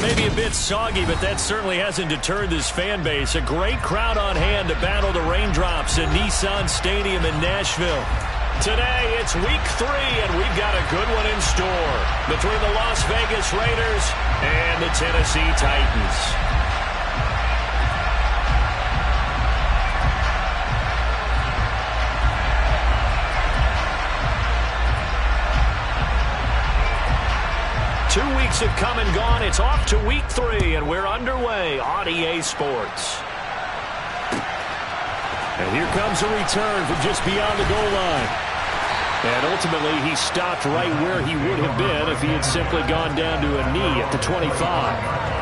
Maybe a bit soggy, but that certainly hasn't deterred this fan base. A great crowd on hand to battle the raindrops in Nissan Stadium in Nashville. Today, it's week 3, and we've got a good one in store between the Las Vegas Raiders and the Tennessee Titans. Two weeks have come and gone. It's off to week 3, and we're underway on EA Sports. And here comes a return from just beyond the goal line. And ultimately, he stopped right where he would have been if he had simply gone down to a knee at the 25.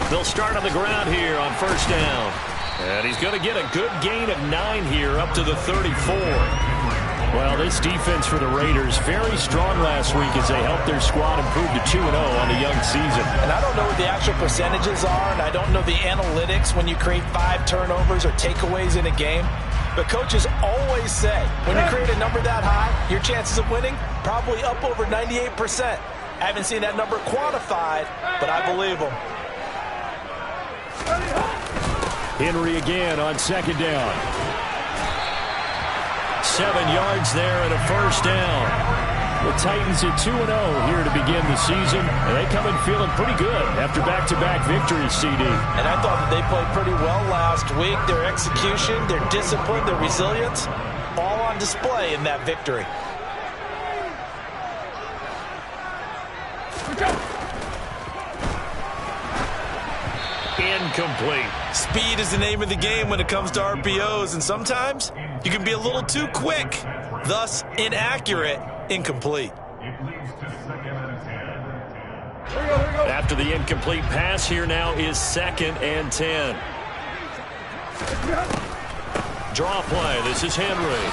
They'll start on the ground here on first down. And he's going to get a good gain of 9 here up to the 34. Well, this defense for the Raiders very strong last week as they helped their squad improve to 2-0 on the young season. And I don't know what the actual percentages are, and I don't know the analytics when you create 5 turnovers or takeaways in a game. But coaches always say when you create a number that high, your chances of winning probably up over 98%. I haven't seen that number quantified, but I believe them. Henry again on second down. 7 yards there and a first down. The Titans at 2-0 here to begin the season. And they come in feeling pretty good after back-to-back victories, CD. And I thought that they played pretty well last week. Their execution, their discipline, their resilience, all on display in that victory. Incomplete. Speed is the name of the game when it comes to RPOs, and sometimes you can be a little too quick, thus inaccurate, incomplete. After the incomplete pass, here now is 2nd and 10. Draw play. This is Henry.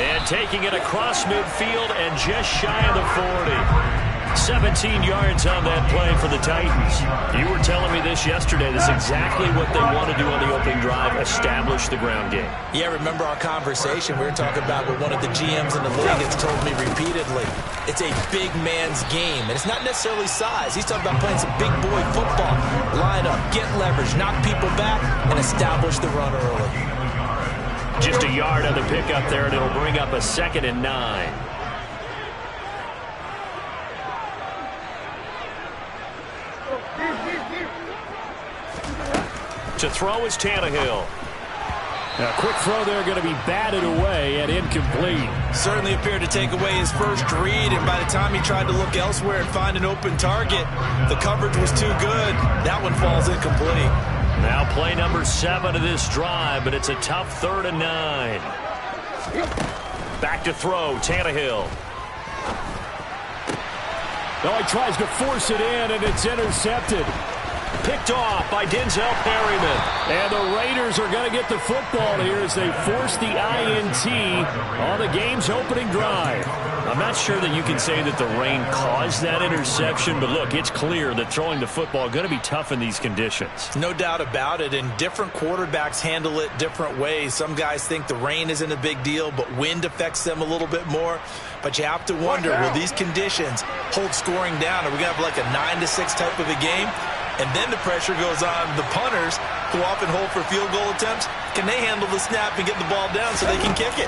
And taking it across midfield and just shy of the 40. 17 yards on that play for the Titans. You were telling me this yesterday. This is exactly what they want to do on the opening drive, establish the ground game. Yeah, remember our conversation we were talking about with one of the GMs in the league that's told me repeatedly. It's a big man's game, and it's not necessarily size. He's talking about playing some big boy football. Line up, get leverage, knock people back, and establish the run early. Just a yard on the pickup there, and it'll bring up a 2nd and 9. To throw is Tannehill. A quick throw there going to be batted away and incomplete. Certainly appeared to take away his first read, and by the time he tried to look elsewhere and find an open target, the coverage was too good. That one falls incomplete. Now play number 7 of this drive, but it's a tough 3rd and 9. Back to throw, Tannehill. Oh, he tries to force it in, and it's intercepted. Picked off by Denzel Perryman. And the Raiders are going to get the football here as they force the INT on the game's opening drive. I'm not sure that you can say that the rain caused that interception, but look, it's clear that throwing the football is going to be tough in these conditions. No doubt about it, and different quarterbacks handle it different ways. Some guys think the rain isn't a big deal, but wind affects them a little bit more. But you have to wonder, will these conditions hold scoring down? Are we going to have like a 9-6 type of a game? And then the pressure goes on the punters, who often hold for field goal attempts. Can they handle the snap and get the ball down so they can kick it?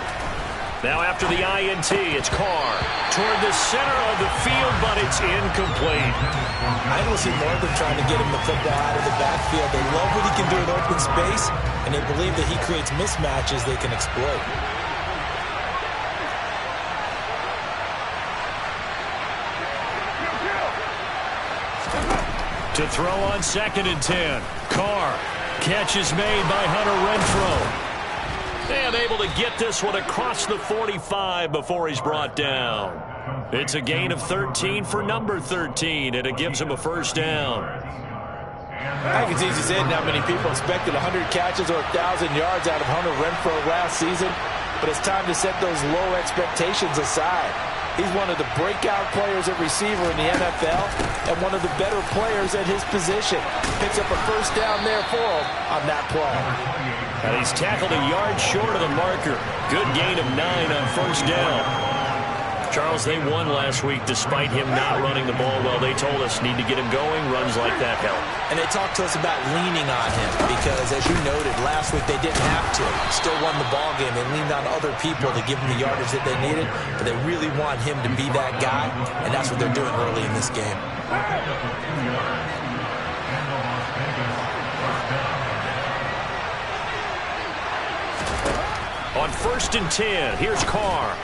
Now after the INT, it's Carr toward the center of the field, but it's incomplete. I almost see more of them trying to get him the football out of the backfield. They love what he can do in open space, and they believe that he creates mismatches they can exploit. To throw on 2nd and 10. Carr. Catch is made by Hunter Renfrow. And able to get this one across the 45 before he's brought down. It's a gain of 13 for number 13, and it gives him a first down. I think it's easy to say now many people expected 100 catches or 1,000 yards out of Hunter Renfrow last season, but it's time to set those low expectations aside. He's one of the breakout players at receiver in the NFL and one of the better players at his position. Picks up a first down there for him on that play. And he's tackled a yard short of the marker. Good gain of 9 on first down. Charles, they won last week despite him not running the ball well. They told us need to get him going. Runs like that help. And they talked to us about leaning on him because, as you noted, last week they didn't have to. Still won the ball game. They leaned on other people to give them the yardage that they needed, but they really want him to be that guy, and that's what they're doing early in this game. On 1st and 10, here's Carr.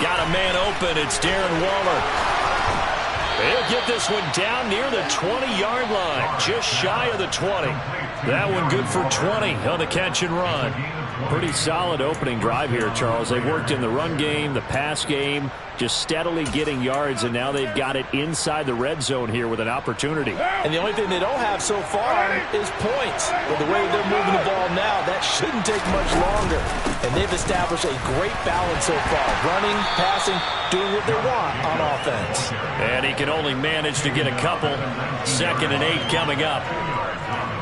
Got a man open. It's Darren Waller. He'll get this one down near the 20-yard line, just shy of the 20. That one good for 20 on the catch and run. Pretty solid opening drive here, Charles. They've worked in the run game, the pass game, just steadily getting yards, and now they've got it inside the red zone here with an opportunity. And the only thing they don't have so far is points. But the way they're moving the ball now, that shouldn't take much longer. And they've established a great balance so far. Running, passing, doing what they want on offense. And he can only manage to get a couple. 2nd and 8 coming up.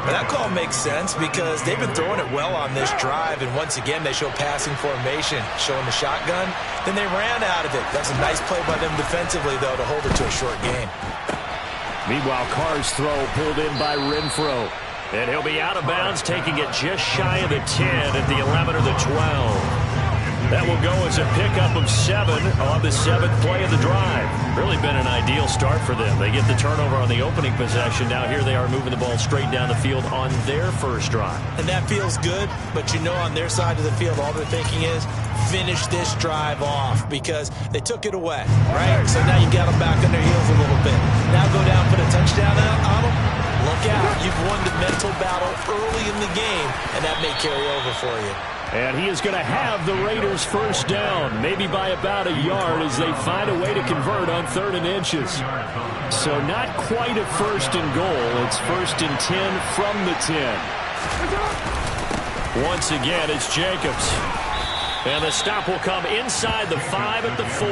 But that call makes sense because they've been throwing it well on this drive, and once again they show passing formation, showing the shotgun. Then they ran out of it. That's a nice play by them defensively, though, to hold it to a short gain. Meanwhile, Carr's throw pulled in by Renfrow. And he'll be out of bounds, taking it just shy of the 10 at the 11 or the 12. That will go as a pickup of 7 on the 7th play of the drive. Really been an ideal start for them. They get the turnover on the opening possession. Now here they are moving the ball straight down the field on their first drive. And that feels good, but you know on their side of the field all they're thinking is finish this drive off because they took it away, right? So now you got them back on their heels a little bit. Now go down, put a touchdown on them. Look out. You've won the mental battle early in the game, and that may carry over for you. And he is going to have the Raiders first down, maybe by about a yard as they find a way to convert on 3rd and inches. So not quite a 1st and goal. It's 1st and 10 from the 10. Once again, it's Jacobs. And the stop will come inside the 5 at the 4.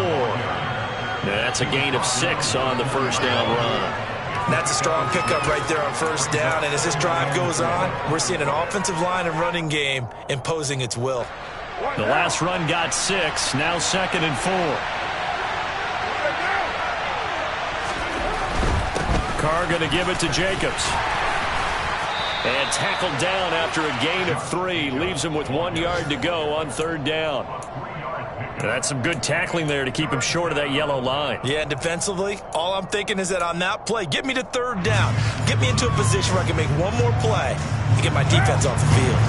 That's a gain of 6 on the first down run. That's a strong pickup right there on first down. And as this drive goes on, we're seeing an offensive line and running game imposing its will. The last run got 6. Now 2nd and 4. Carr going to give it to Jacobs. And tackled down after a gain of 3. Leaves him with 1 yard to go on 3rd down. That's some good tackling there to keep him short of that yellow line. Yeah, and defensively, all I'm thinking is that on that play, get me to 3rd down. Get me into a position where I can make one more play to get my defense off the field.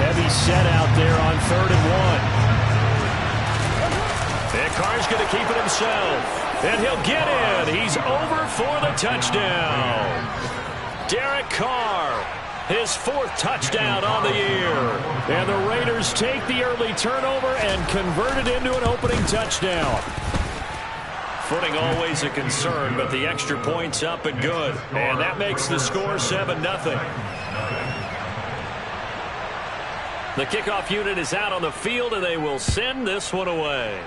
Heavy set out there on 3rd and 1. And Carr's going to keep it himself. And he'll get in. He's over for the touchdown. Derek Carr. His 4th touchdown on the year. And the Raiders take the early turnover and convert it into an opening touchdown. Footing always a concern, but the extra point's up and good. And that makes the score 7-0. The kickoff unit is out on the field, and they will send this one away.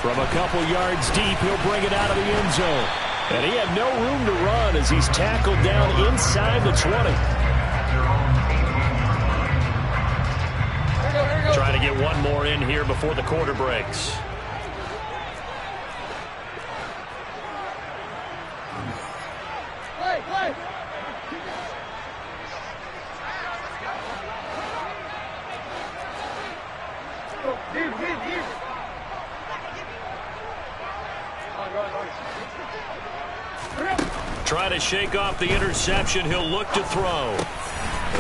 From a couple yards deep, he'll bring it out of the end zone. And he had no room to run as he's tackled down inside the 20. Trying to get one more in here before the quarter breaks. Try to shake off the interception. He'll look to throw.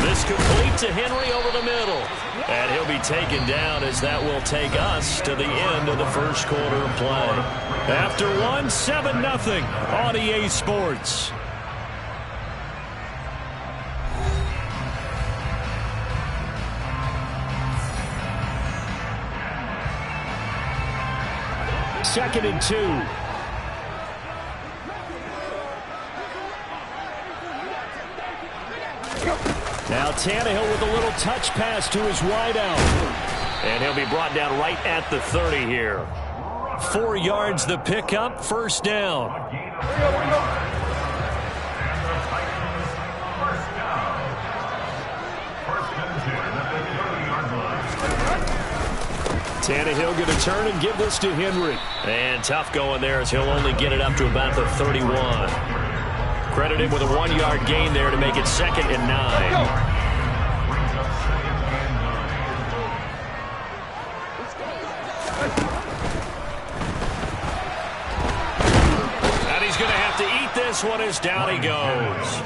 This complete to Henry over the middle. And he'll be taken down as that will take us to the end of the first quarter of play. After one, 7-0 on EA Sports. Second and 2. Now Tannehill with a little touch pass to his wideout. And he'll be brought down right at the 30 here. 4 yards the pickup, first down. Tannehill going to turn and give this to Henry. And tough going there as he'll only get it up to about the 31. Credited with a 1-yard gain there to make it 2nd and 9. This one is down he goes.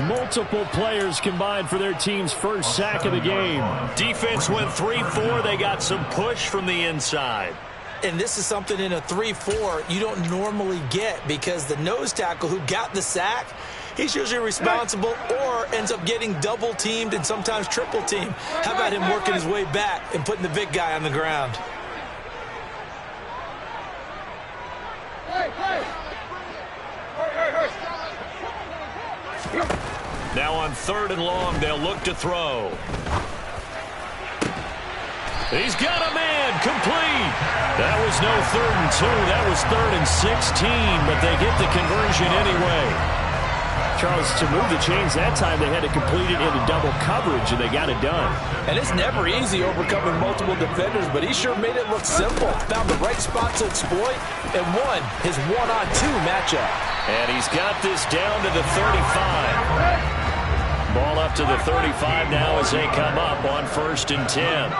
Multiple players combined for their team's first sack of the game. Defense went 3-4. They got some push from the inside. And this is something in a 3-4 you don't normally get because the nose tackle who got the sack, he's usually responsible or ends up getting double teamed and sometimes triple teamed. How about him working his way back and putting the big guy on the ground? Now on 3rd and long, they'll look to throw. He's got a man, complete. That was no 3rd and 2. That was 3rd and 16, but they get the conversion anyway. Charles, to move the chains that time, they had to complete it into double coverage, and they got it done. And it's never easy overcoming multiple defenders, but he sure made it look simple. Found the right spot to exploit and won his 1-on-2 matchup. And he's got this down to the 35. Ball up to the 35 now as they come up on 1st and 10.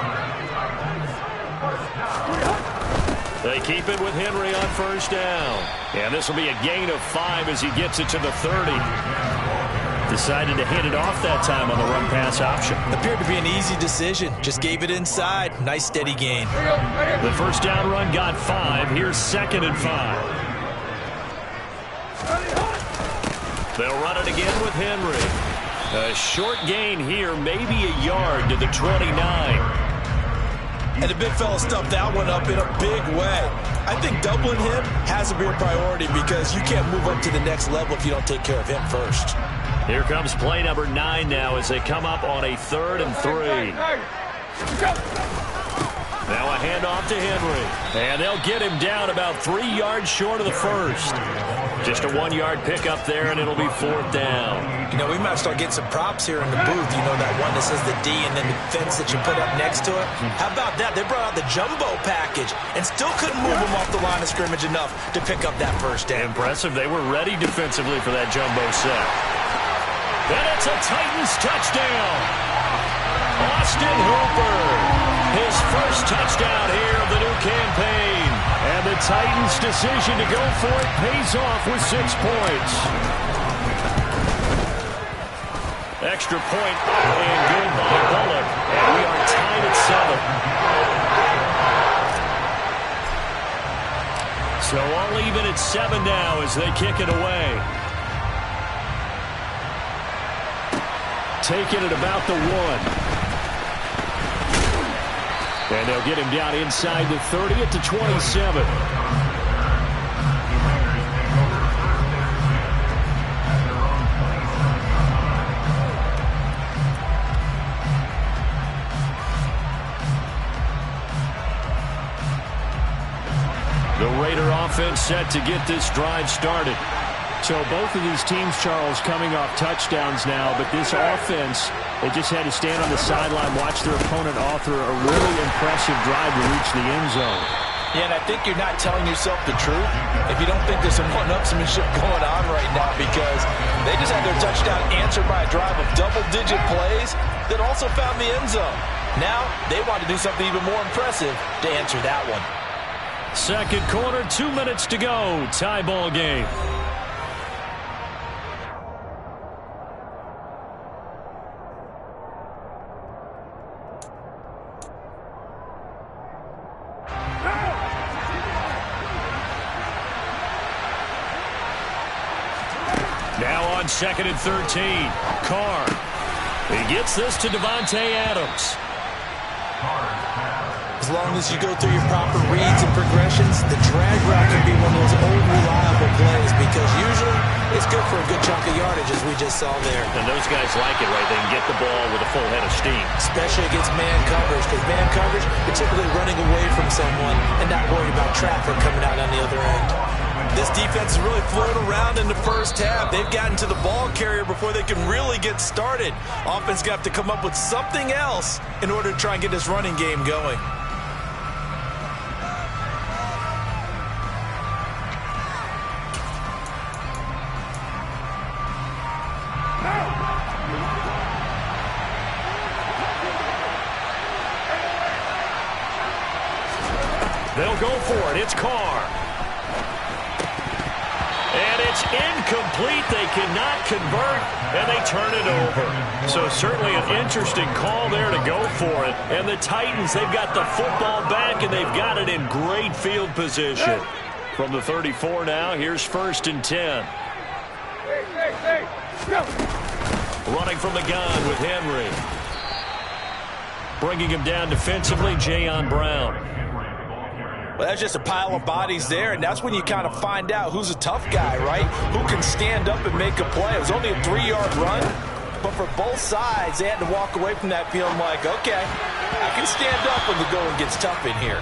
They keep it with Henry on 1st down. And this will be a gain of 5 as he gets it to the 30. Decided to hand it off that time on the run-pass option. Appeared to be an easy decision. Just gave it inside. Nice steady gain. The 1st down run got 5. Here's 2nd and 5. They'll run it again with Henry. A short gain here, maybe a yard to the 29. And the big fella stuffed that one up in a big way. I think doubling him has to be a priority because you can't move up to the next level if you don't take care of him first. Here comes play number 9 now as they come up on a 3rd and 3. Now a handoff to Henry. And they'll get him down about 3 yards short of the 1st. Just a 1-yard pickup there, and it'll be 4th down. You know, we might start getting some props here in the booth. You know, that one that says the D and then the fence that you put up next to it. How about that? They brought out the jumbo package and still couldn't move him off the line of scrimmage enough to pick up that 1st down. Impressive. They were ready defensively for that jumbo set. Then it's a Titans touchdown. Austin Hooper, his first touchdown here of the new campaign. And the Titans' decision to go for it pays off with 6 points. Extra point up and good by Bullock. And we are tied at 7. So all even at 7 now as they kick it away. Taking it about the 1. And they'll get him down inside the 30 at the 27. The Raider offense set to get this drive started. So both of these teams, Charles, coming off touchdowns now, but this offense, they just had to stand on the sideline, watch their opponent author a really impressive drive to reach the end zone. Yeah, and I think you're not telling yourself the truth if you don't think there's some one-upsmanship going on right now because they just had their touchdown answered by a drive of double-digit plays that also found the end zone. Now they want to do something even more impressive to answer that one. 2nd quarter, 2 minutes to go. Tie ball game. Now on 2nd and 13. Carr. He gets this to Davante Adams. As long as you go through your proper reads and progressions, the drag route can be one of those old reliable plays because usually it's good for for a good chunk of yardage, as we just saw there. And those guys like it, right? They can get the ball with a full head of steam. Especially against man coverage, because man coverage, you're typically running away from someone and not worrying about traffic coming out on the other end. This defense is really floating around in the first half. They've gotten to the ball carrier before they can really get started. Offense got to come up with something else in order to try and get this running game going. They'll go for it. It's Carr. And it's incomplete. They cannot convert, and they turn it over. So certainly an interesting call there to go for it. And the Titans, they've got the football back, and they've got it in great field position. From the 34 now, here's 1st and 10. Running from the gun with Henry. Bringing him down defensively, Jayon Brown. Well, that's just a pile of bodies there, and that's when you kind of find out who's a tough guy, right? Who can stand up and make a play. It was only a 3-yard run, but for both sides, they had to walk away from that feeling like, okay, I can stand up when the going gets tough in here.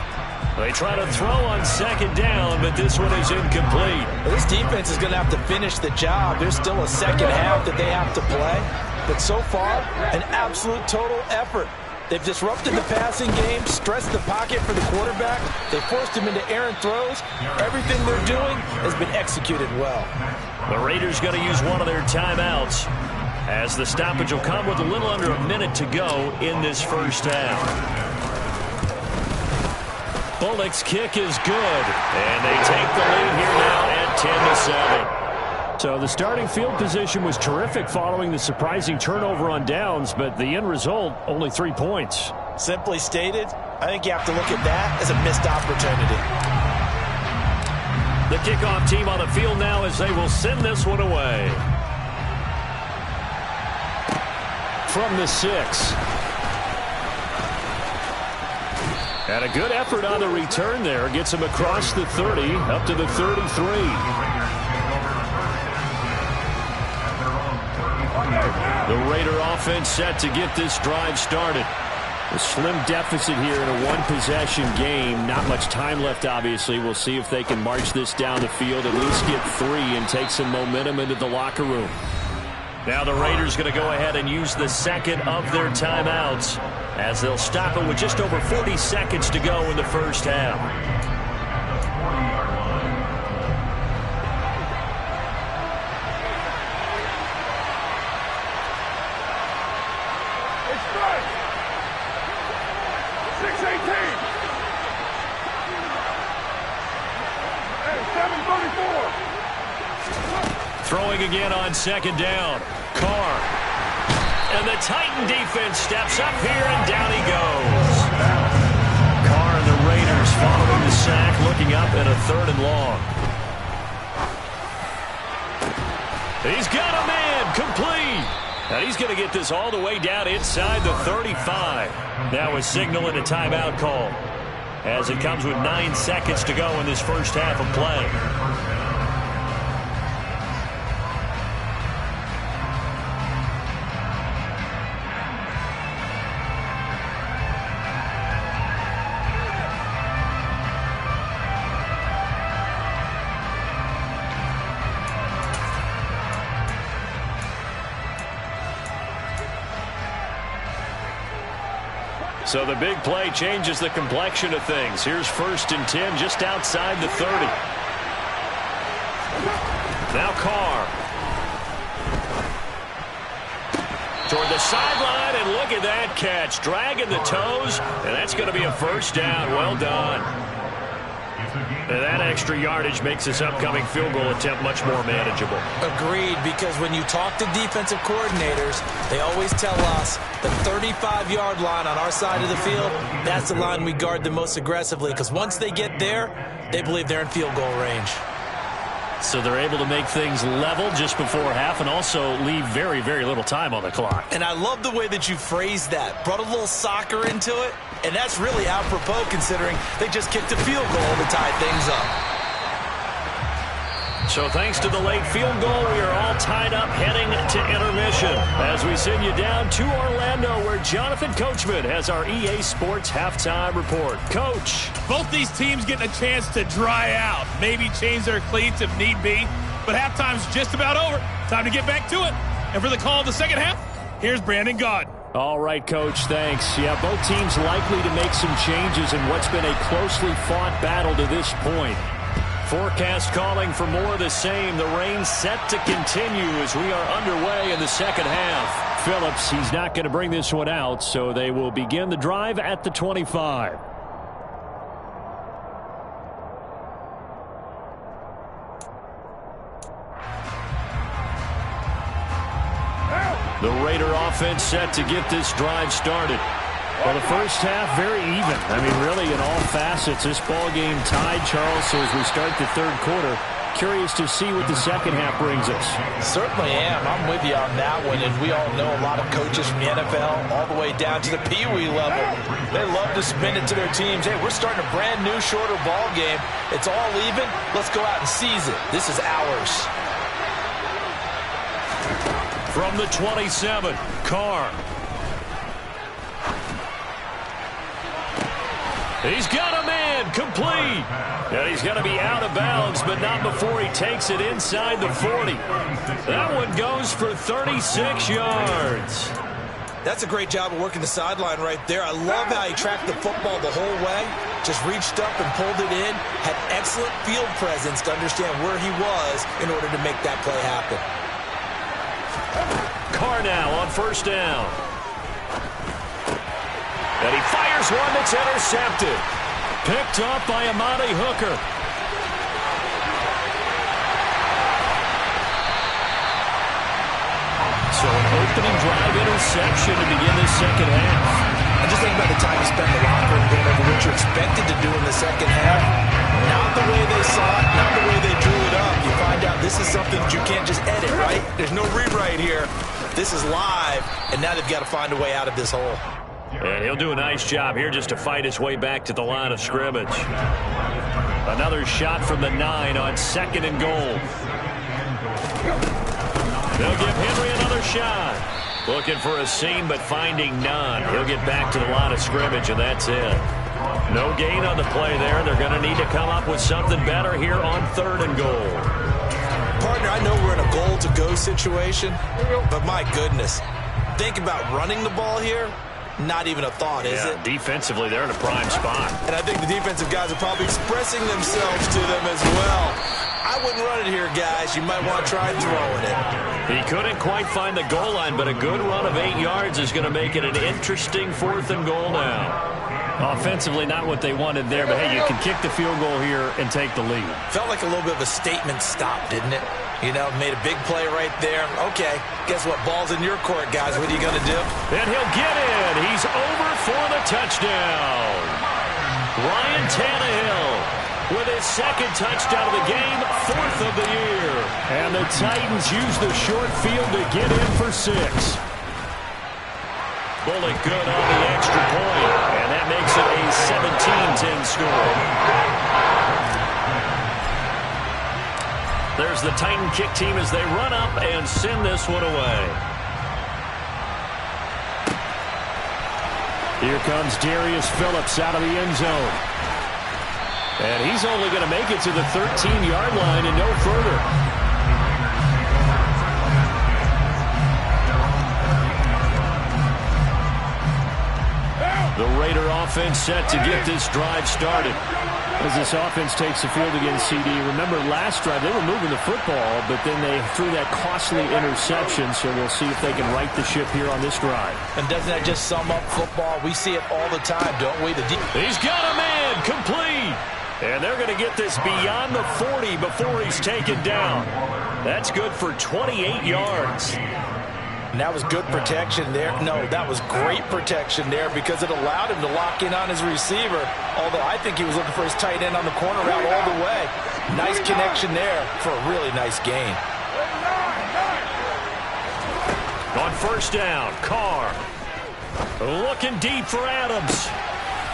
They try to throw on 2nd down, but this one is incomplete. Well, this defense is going to have to finish the job. There's still a second half that they have to play, but so far, an absolute total effort. They've disrupted the passing game, stressed the pocket for the quarterback. They forced him into errant throws. Everything they're doing has been executed well. The Raiders going to use one of their timeouts, as the stoppage will come with a little under a minute to go in this first half. Bullock's kick is good, and they take the lead here now at 10-7. So the starting field position was terrific following the surprising turnover on downs, but the end result, only 3 points. Simply stated, I think you have to look at that as a missed opportunity. The kickoff team on the field now as they will send this one away. From the 6. And a good effort on the return there. Gets him across the 30, up to the 33. The Raider offense set to get this drive started. A slim deficit here in a one-possession game. Not much time left, obviously. We'll see if they can march this down the field, at least get 3 and take some momentum into the locker room. Now the Raiders going to go ahead and use the second of their timeouts, as they'll stop it with just over 40 seconds to go in the first half. Throwing again on 2nd down. Carr. And the Titan defense steps up here, and down he goes. Carr and the Raiders following the sack, looking up at a 3rd and long. He's got a man, complete. And he's going to get this all the way down inside the 35. Now a signal and a timeout call, as it comes with 9 seconds to go in this first half of play. So the big play changes the complexion of things. Here's 1st and 10 just outside the 30. Now Carr. Toward the sideline, and look at that catch. Dragging the toes, and that's going to be a 1st down. Well done. And that extra yardage makes this upcoming field goal attempt much more manageable. Agreed, because when you talk to defensive coordinators, they always tell us the 35-yard line on our side of the field, that's the line we guard the most aggressively, because once they get there, they believe they're in field goal range. So they're able to make things level just before half and also leave very, very little time on the clock. And I love the way that you phrased that. Brought a little soccer into it, and that's really apropos considering they just kicked a field goal to tie things up. So thanks to the late field goal, we are all tied up heading to intermission as we send you down to Orlando where Jonathan Coachman has our EA Sports halftime report. Coach. Both these teams getting a chance to dry out, maybe change their cleats if need be, but halftime's just about over. Time to get back to it. And for the call of the second half, here's Brandon Gaudin. All right, Coach, thanks. Yeah, both teams likely to make some changes in what's been a closely fought battle to this point. Forecast calling for more of the same. The rain set to continue as we are underway in the second half. Phillips, he's not going to bring this one out, so they will begin the drive at the 25. The Raider offense set to get this drive started. Well, the first half, very even. I mean, really, in all facets, this ball game tied, Charles. So as we start the third quarter, curious to see what the second half brings us. Certainly am. I'm with you on that one. And we all know a lot of coaches from the NFL all the way down to the Pee Wee level. They love to spin it to their teams. Hey, we're starting a brand new, shorter ball game. It's all even. Let's go out and seize it. This is ours. From the 27, Carr. He's got a man, complete. And he's going to be out of bounds, but not before he takes it inside the 40. That one goes for 36 yards. That's a great job of working the sideline right there. I love how he tracked the football the whole way. Just reached up and pulled it in. Had excellent field presence to understand where he was in order to make that play happen. Carr now on first down. And he fires one that's intercepted. Picked up by Amani Hooker. So an opening drive interception to begin this second half. And just think about the time you spent in the locker room going over what you're expected to do in the second half. Not the way they saw it, not the way they drew it up. You find out this is something that you can't just edit, right? There's no rewrite here. This is live, and now they've got to find a way out of this hole. And he'll do a nice job here just to fight his way back to the line of scrimmage. Another shot from the 9 on second and goal. They'll give Henry another shot. Looking for a seam, but finding none. He'll get back to the line of scrimmage, and that's it. No gain on the play there. They're going to need to come up with something better here on third and goal. Partner, I know we're in a goal-to-go situation, but my goodness. Think about running the ball here. Not even a thought, is it? Defensively, they're in a prime spot. And I think the defensive guys are probably expressing themselves to them as well. I wouldn't run it here, guys. You might want to try throwing it. He couldn't quite find the goal line, but a good run of 8 yards is going to make it an interesting fourth and goal now. Offensively, not what they wanted there, but hey, you can kick the field goal here and take the lead. Felt like a little bit of a statement stop, didn't it? You know, made a big play right there. Okay, guess what? Ball's in your court, guys. What are you going to do? And he'll get in. He's over for the touchdown. Ryan Tannehill with his second touchdown of the game, fourth of the year. And the Titans use the short field to get in for 6. Bullock good on the extra point, and that makes it a 17-10 score. There's the Titan kick team as they run up and send this one away. Here comes Darius Phillips out of the end zone. And he's only going to make it to the 13-yard line and no further. The Raider offense set to get this drive started. As this offense takes the field against CD. Remember, last drive, they were moving the football, but then they threw that costly interception, so we'll see if they can right the ship here on this drive. And doesn't that just sum up football? We see it all the time, don't we? He's got a man, complete. And they're going to get this beyond the 40 before he's taken down. That's good for 28 yards. And that was good protection there. No, that was great protection there because it allowed him to lock in on his receiver. Although I think he was looking for his tight end on the corner route all the way. Nice connection there for a really nice gain. On first down, Carr looking deep for Adams.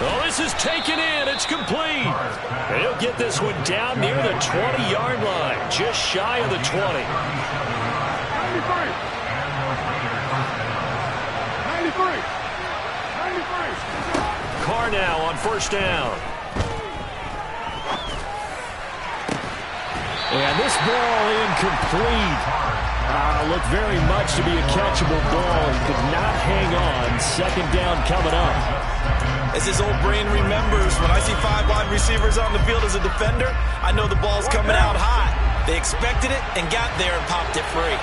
Oh, this is taken in. It's complete. And he'll get this one down near the 20-yard line, just shy of the 20. 93. Carr now on first down. And this ball incomplete. Looked very much to be a catchable ball. He could not hang on. Second down coming up. As his old brain remembers, when I see 5 wide receivers on the field as a defender, I know the ball's coming out hot. They expected it and got there and popped it free.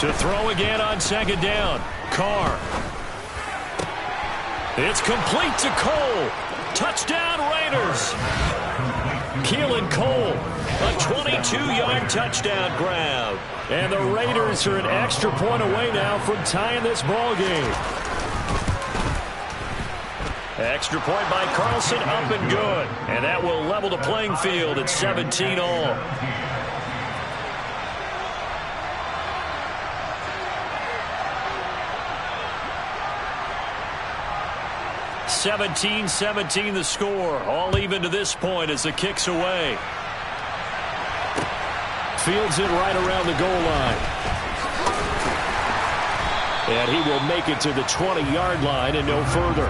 To throw again on second down. Carr. It's complete to Cole. Touchdown Raiders. Keelan Cole, a 22-yard touchdown grab. And the Raiders are an extra point away now from tying this ball game. Extra point by Carlson, up and good. And that will level the playing field at 17 all. 17-17 the score. All even to this point as the kick's away. Fields it right around the goal line. And he will make it to the 20-yard line and no further.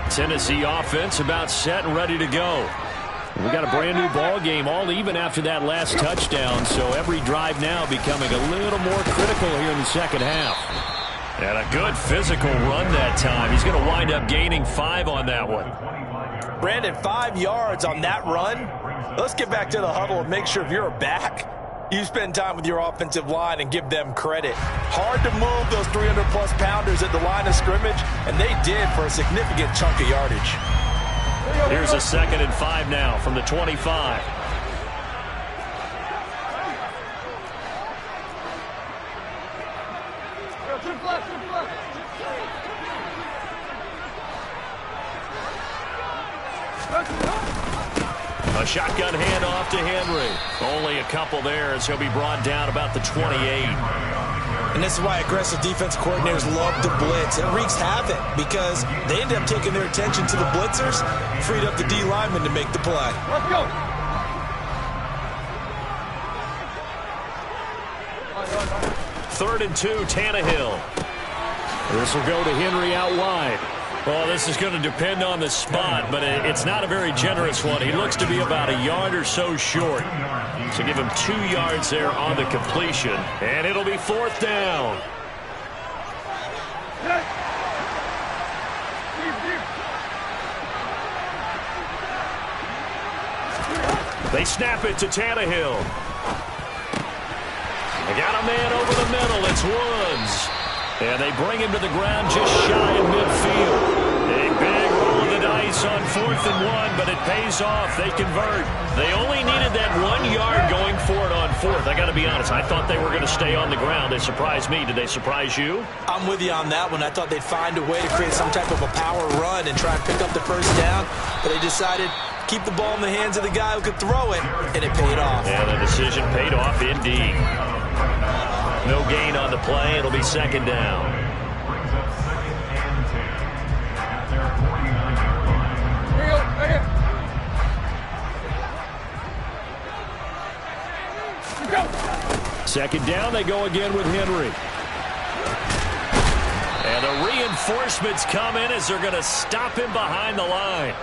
Tennessee offense about set and ready to go. We got a brand new ball game, all even after that last touchdown, so every drive now becoming a little more critical here in the second half. And a good physical run that time. He's going to wind up gaining 5 on that one. Brandon, 5 yards on that run. Let's get back to the huddle and make sure if you're back, you spend time with your offensive line and give them credit. Hard to move those 300-plus pounders at the line of scrimmage, and they did for a significant chunk of yardage. Here's a 2nd and 5 now from the 25. A shotgun handoff to Henry. Only a couple there as he'll be brought down about the 28. And this is why aggressive defense coordinators love to blitz. It wreaks havoc because they end up taking their attention to the blitzers, freed up the D lineman to make the play. Let's go. 3rd and 2, Tannehill. This will go to Henry out wide. Well, this is going to depend on the spot, but it's not a very generous one. He looks to be about a yard or so short. So give him 2 yards there on the completion, and it'll be 4th down. They snap it to Tannehill. They got a man over the middle. It's Woods. And they bring him to the ground just shy of midfield. A big roll of the dice on 4th and 1, but it pays off. They convert. They only needed that 1 yard going for it on 4th. I got to be honest, I thought they were going to stay on the ground. They surprised me. Did they surprise you? I'm with you on that one. I thought they'd find a way to create some type of a power run and try and pick up the first down, but they decided keep the ball in the hands of the guy who could throw it, and it paid off. Yeah, the decision paid off indeed. No gain on the play. It'll be 2nd down. Second down, they go again with Henry. And the reinforcements come in as they're going to stop him behind the line.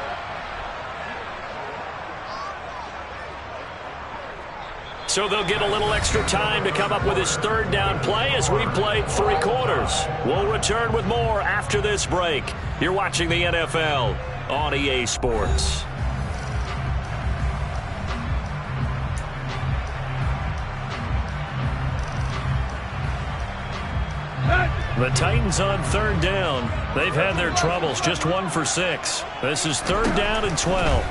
So they'll get a little extra time to come up with his 3rd down play as we've played 3 quarters. We'll return with more after this break. You're watching the NFL on EA Sports. The Titans on 3rd down. They've had their troubles, just 1 for 6. This is 3rd down and 12.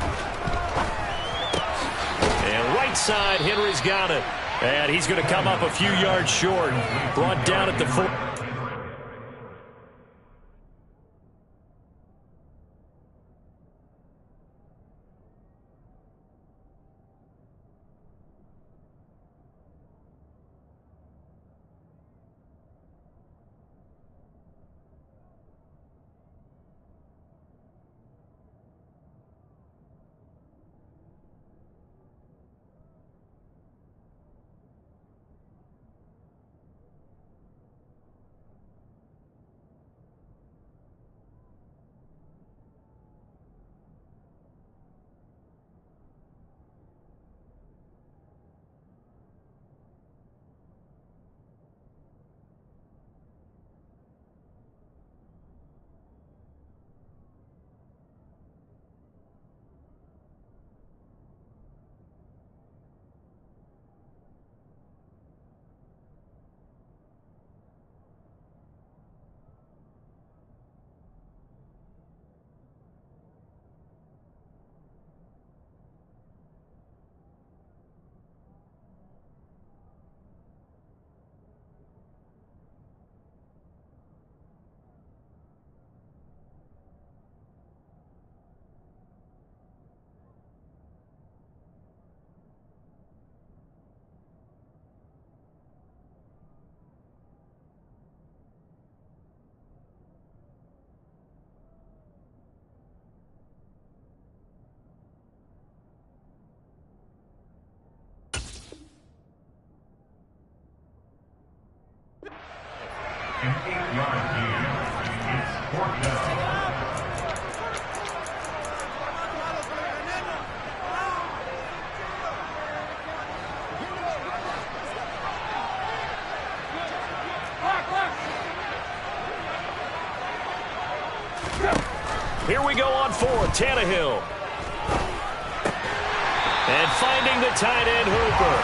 And right side, Henry's got it. And he's going to come up a few yards short. Brought down at the 4. Here we go on 4, Tannehill. And finding the tight end, Hooper.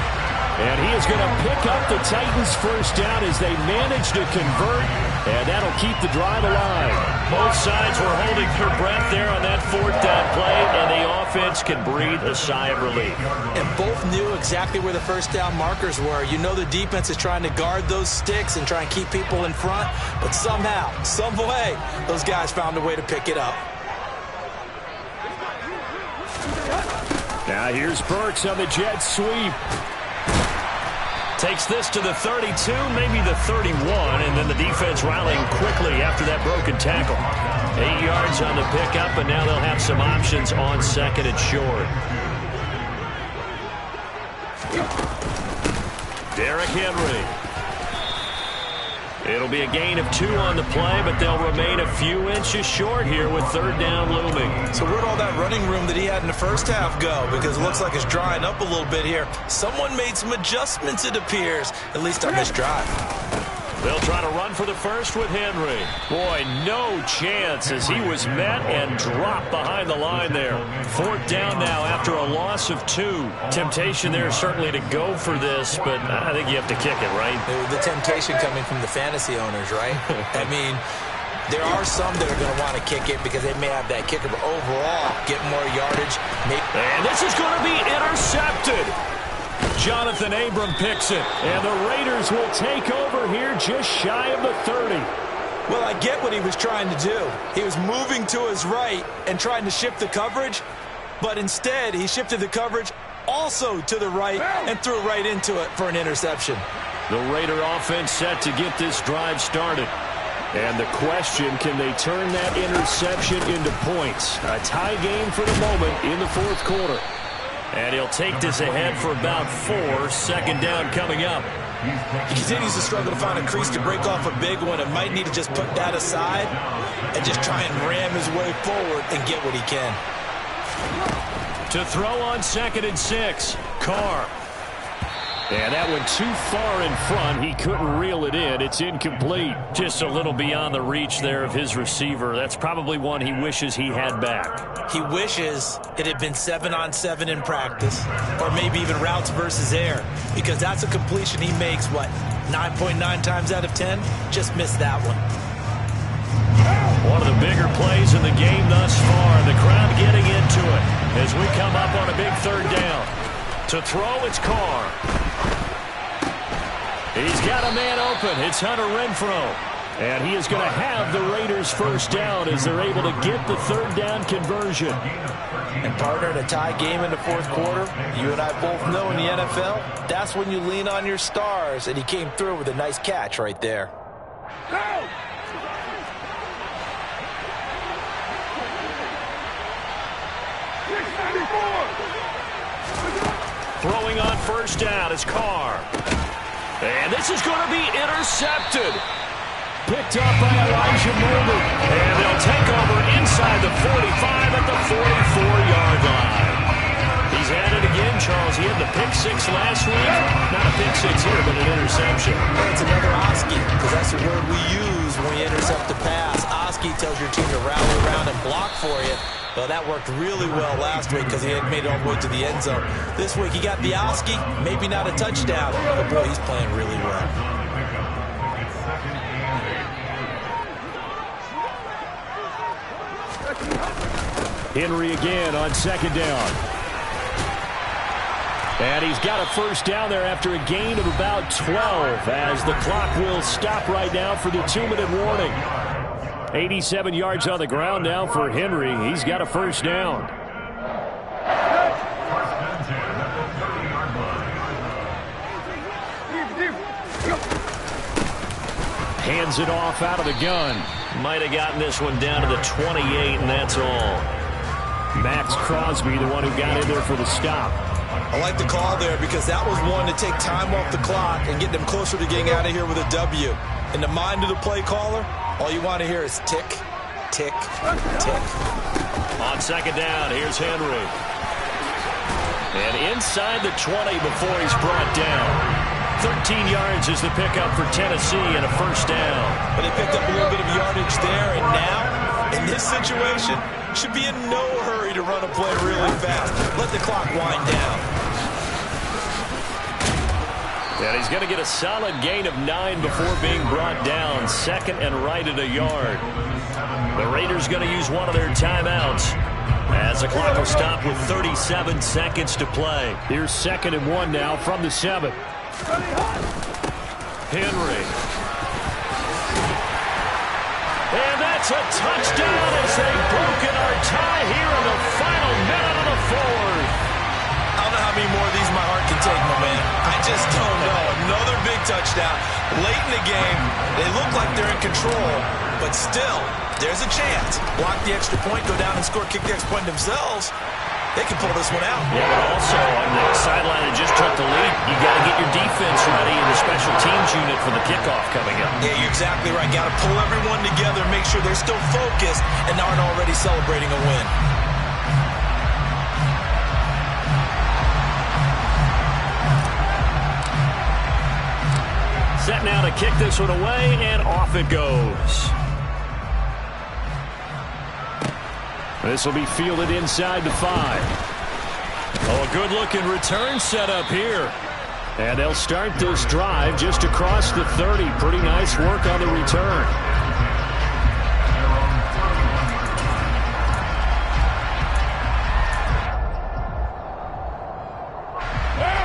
And he is going to pick up the Titans' first down as they manage to convert, and that'll keep the drive alive. Both sides were holding their breath there on that 4th down play, and the offense can breathe a sigh of relief. And both knew exactly where the first down markers were. You know the defense is trying to guard those sticks and try and keep people in front, but somehow, some way, those guys found a way to pick it up. Now here's Burks on the jet sweep. Takes this to the 32, maybe the 31, and then the defense rallying quickly after that broken tackle. 8 yards on the pickup, and now they'll have some options on 2nd and short. Derrick Henry. It'll be a gain of 2 on the play, but they'll remain a few inches short here with 3rd down looming. So where'd all that running room that he had in the first half go? Because it looks like it's drying up a little bit here. Someone made some adjustments, it appears, at least on this drive. They'll try to run for the first with Henry. Boy, no chance as he was met and dropped behind the line there. 4th down now after a loss of 2. Temptation there certainly to go for this, but I think you have to kick it, right? The temptation coming from the fantasy owners, right? I mean, there are some that are going to want to kick it because they may have that kicker, but overall, get more yardage. And this is going to be intercepted. Jonathan Abram picks it, and the Raiders will take over here just shy of the 30. Well, I get what he was trying to do. He was moving to his right and trying to shift the coverage, but instead he shifted the coverage also to the right and threw right into it for an interception. The Raider offense set to get this drive started. And the question, can they turn that interception into points? A tie game for the moment in the 4th quarter. And he'll take this ahead for about 4. 2nd down coming up. He continues to struggle to find a crease to break off a big one and might need to just put that aside and just try and ram his way forward and get what he can. To throw on 2nd and 6, Carr. And that went too far in front. He couldn't reel it in. It's incomplete. Just a little beyond the reach there of his receiver. That's probably one he wishes he had back. He wishes it had been 7-on-7 in practice, or maybe even routes versus air, because that's a completion he makes, 9.9 times out of 10? Just missed that one. One of the bigger plays in the game thus far. The crowd getting into it as we come up on a big 3rd down. To throw, it's Carr. He's got a man open. It's Hunter Renfrow. And he is going to have the Raiders first down as they're able to get the third down conversion. And partner, in a tie game in the fourth quarter, you and I both know in the NFL, that's when you lean on your stars. And he came through with a nice catch right there. Go! Throwing on first down is Carr. And this is going to be intercepted. Picked up by Elijah Molden. And they'll take over inside the 45 at the 44-yard line. He's had it again, Charles. He had the pick six last week. Not a pick six here, but an interception. It's another Oski, because that's the word we use when we intercept the pass. Oski tells your team to rally around and block for you. Well, that worked really well last week because he had made it all the way to the end zone. This week he got the Oski, maybe not a touchdown, but boy, he's playing really well. Henry again on second down. And he's got a first down there after a gain of about 12 as the clock will stop right now for the 2-minute warning. 87 yards on the ground now for Henry. He's got a first down. Hands it off out of the gun. Might have gotten this one down to the 28, and that's all. Max Crosby, the one who got in there for the stop. I like the call there because that was one to take time off the clock and get them closer to getting out of here with a W. In the mind of the play caller, all you want to hear is tick, tick, tick. On second down, here's Henry. And inside the 20 before he's brought down. 13 yards is the pickup for Tennessee and a first down. But they picked up a little bit of yardage there, and now, in this situation, should be in no hurry to run a play really fast. Let the clock wind down. And he's going to get a solid gain of 9 before being brought down. Second and right at a yard. The Raiders going to use one of their timeouts as the clock will stop with 37 seconds to play. Here's 2nd and 1 now from the 7. Henry. And that's a touchdown as they've broken our tie here in the final minute of the fourth. I don't know how many more of these my heart can take, my man. I just don't know. Another big touchdown. Late in the game, they look like they're in control, but still, there's a chance. Block the extra point, go down and score, kick the extra point themselves. They can pull this one out. Yeah, but also on the sideline that just took the lead, you got to get your defense ready in the special teams unit for the kickoff coming up. Yeah, you're exactly right. Got to pull everyone together, make sure they're still focused and aren't already celebrating a win. Set now to kick this one away, and off it goes. This will be fielded inside the 5. Oh, a good-looking return set up here. And they'll start this drive just across the 30. Pretty nice work on the return.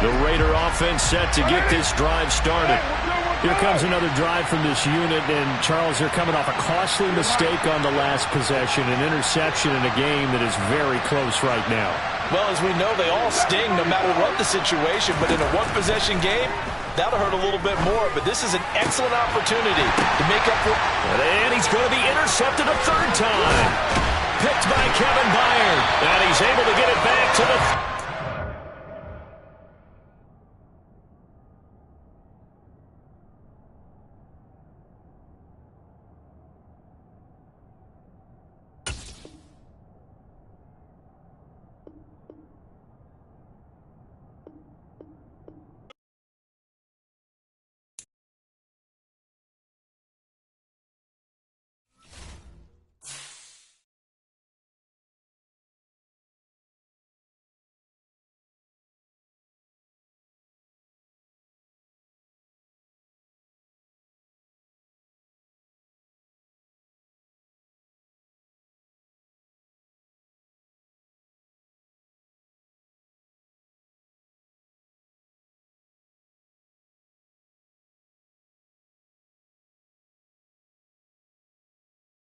The Raider offense set to get this drive started. Here comes another drive from this unit, and Charles, they're coming off a costly mistake on the last possession, an interception in a game that is very close right now. Well, as we know, they all sting no matter what the situation, but in a one-possession game, that'll hurt a little bit more, but this is an excellent opportunity to make up for... And he's going to be intercepted a third time. Picked by Kevin Byard, and he's able to get it back to the...